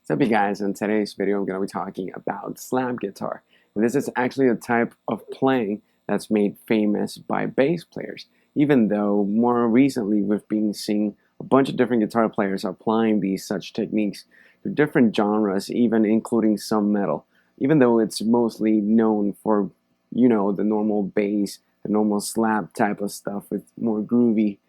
What's up, you guys? In today's video, I'm going to be talking about slap guitar. And this is actually a type of playing that's made famous by bass players, even though more recently we've been seeing a bunch of different guitar players applying these such techniques to different genres, even including some metal, even though it's mostly known for, the normal bass, the normal slap type of stuff with more groovy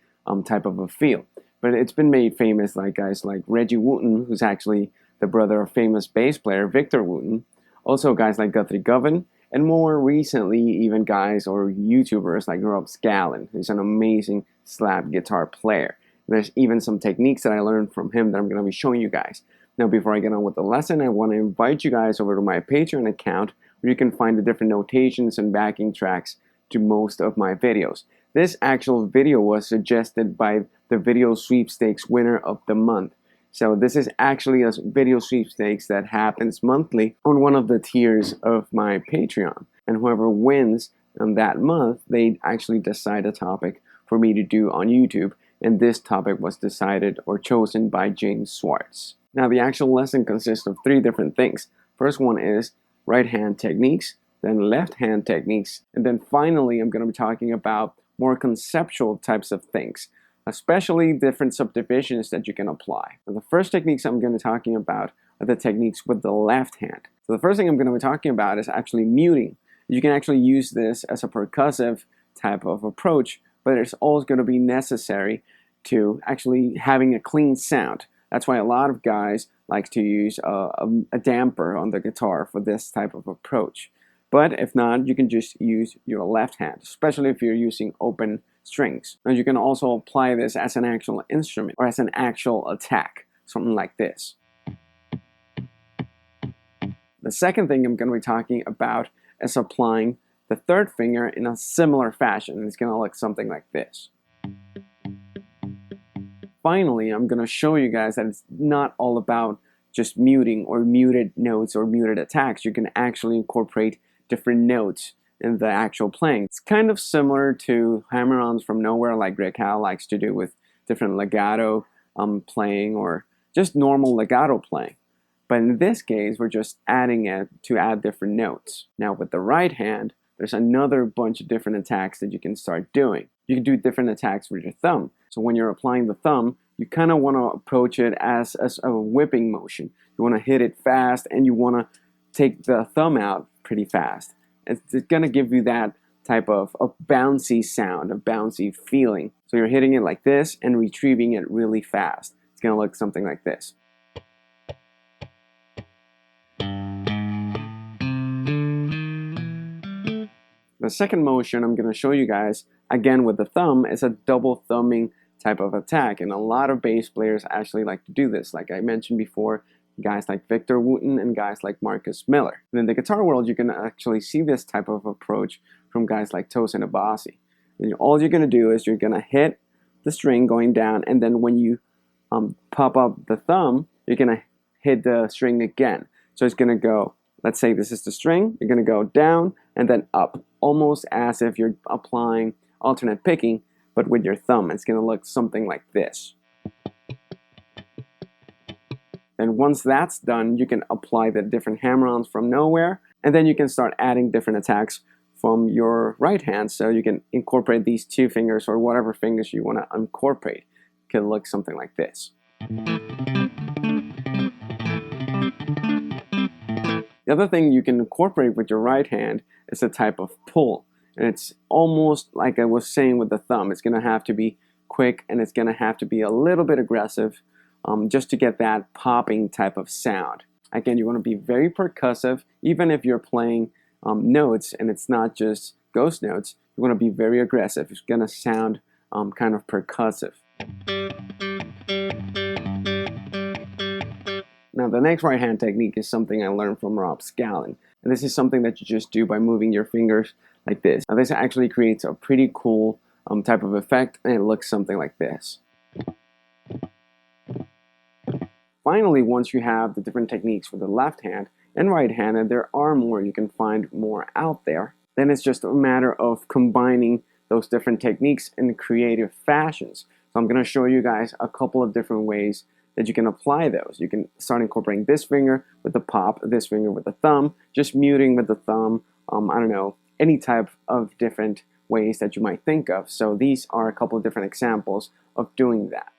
type of a feel. But it's been made famous like guys like Reggie Wooten, who's actually the brother of famous bass player Victor Wooten, also guys like Guthrie Govan, and more recently even guys or YouTubers like Rob Scallon, who's an amazing slap guitar player. There's even some techniques that I learned from him that I'm going to be showing you guys. Now, before I get on with the lesson, I want to invite you guys over to my Patreon account where you can find the different notations and backing tracks to most of my videos. This actual video was suggested by the video sweepstakes winner of the month. So this is actually a video sweepstakes that happens monthly on one of the tiers of my Patreon. And whoever wins in that month, they actually decide a topic for me to do on YouTube. And this topic was decided or chosen by James Swartz. Now, the actual lesson consists of 3 different things. First one is right hand techniques, then left hand techniques, and then finally I'm going to be talking about more conceptual types of things, especially different subdivisions that you can apply. And the first techniques I'm going to be talking about are the techniques with the left hand. So the first thing I'm going to be talking about is actually muting. You can actually use this as a percussive type of approach, but it's always going to be necessary to actually having a clean sound. That's why a lot of guys like to use a damper on the guitar for this type of approach. But if not, you can just use your left hand, especially if you're using open strings. Now you can also apply this as an actual instrument or as an actual attack, something like this. The second thing I'm going to be talking about is applying the third finger in a similar fashion. It's going to look something like this. Finally, I'm going to show you guys that it's not all about just muting or muted notes or muted attacks. You can actually incorporate different notes in the actual playing. It's kind of similar to hammer-ons from nowhere like Greg Howe likes to do with different legato playing or just normal legato playing. But in this case, we're just adding it to add different notes. Now with the right hand, there's another bunch of different attacks that you can start doing. You can do different attacks with your thumb. So when you're applying the thumb, you kind of want to approach it as a whipping motion. You want to hit it fast and you want to take the thumb out pretty fast. It's going to give you that type of bouncy sound, a bouncy feeling. So you're hitting it like this and retrieving it really fast. It's going to look something like this. The second motion I'm going to show you guys, again with the thumb, is a double thumbing type of attack. And a lot of bass players actually like to do this. Like I mentioned before, guys like Victor Wooten and guys like Marcus Miller. And in the guitar world, you can actually see this type of approach from guys like Tosin Abasi. And all you're going to do is you're going to hit the string going down, and then when you pop up the thumb, you're going to hit the string again. So it's going to go, let's say this is the string, you're going to go down and then up, almost as if you're applying alternate picking, but with your thumb. It's going to look something like this. And once that's done, you can apply the different hammer-ons from nowhere, and then you can start adding different attacks from your right hand, so you can incorporate these 2 fingers or whatever fingers you want to incorporate. It can look something like this. The other thing you can incorporate with your right hand is a type of pull, and it's almost like I was saying with the thumb. It's going to have to be quick, and it's going to have to be a little bit aggressive, just to get that popping type of sound. Again, you want to be very percussive, even if you're playing notes and it's not just ghost notes. You want to be very aggressive. It's going to sound kind of percussive. Now, the next right hand technique is something I learned from Rob Scallon. And this is something that you just do by moving your fingers like this. Now, this actually creates a pretty cool type of effect, and it looks something like this. Finally, once you have the different techniques for the left hand and right hand, and there are more, you can find more out there, then it's just a matter of combining those different techniques in creative fashions. So I'm going to show you guys a couple of different ways that you can apply those. You can start incorporating this finger with the pop, this finger with the thumb, just muting with the thumb, I don't know, any type of different ways that you might think of. So these are a couple of different examples of doing that.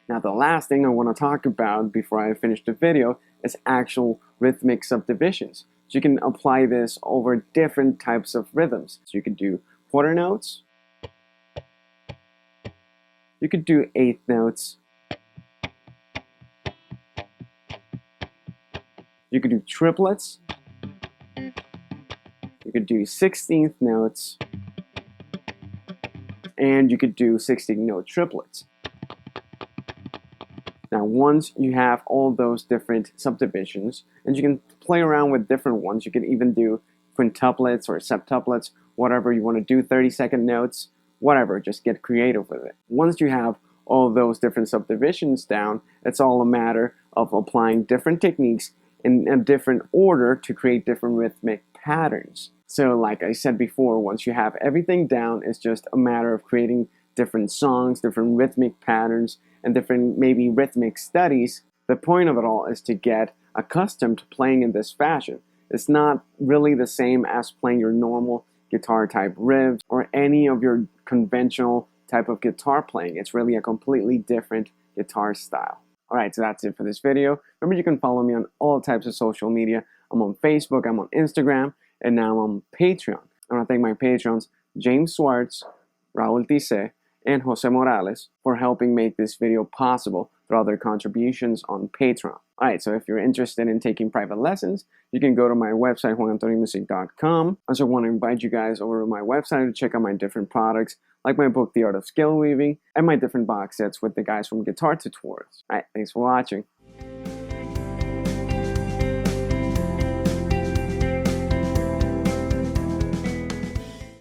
Now the last thing I want to talk about before I finish the video is actual rhythmic subdivisions. So you can apply this over different types of rhythms. So you could do quarter notes, you could do eighth notes, you could do triplets, you could do 16th notes, and you could do 16-note triplets. Now once you have all those different subdivisions, and you can play around with different ones, you can even do quintuplets or septuplets, whatever you want to do, 30-second notes, whatever, just get creative with it. Once you have all those different subdivisions down, it's all a matter of applying different techniques in a different order to create different rhythmic patterns. So like I said before, once you have everything down, it's just a matter of creating different songs, different rhythmic patterns, and different maybe rhythmic studies. The point of it all is to get accustomed to playing in this fashion. It's not really the same as playing your normal guitar type riffs or any of your conventional type of guitar playing. It's really a completely different guitar style. Alright, so that's it for this video. Remember, you can follow me on all types of social media. I'm on Facebook, I'm on Instagram, and now I'm on Patreon. I want to thank my patrons, James Swartz, Raul Tise, and Jose Morales for helping make this video possible through their contributions on Patreon. Alright, so if you're interested in taking private lessons, you can go to my website, juanantoniomusic.com. I also want to invite you guys over to my website to check out my different products, like my book, The Art of Skill Weaving, and my different box sets with the guys from Guitar Tutorials. Alright, thanks for watching.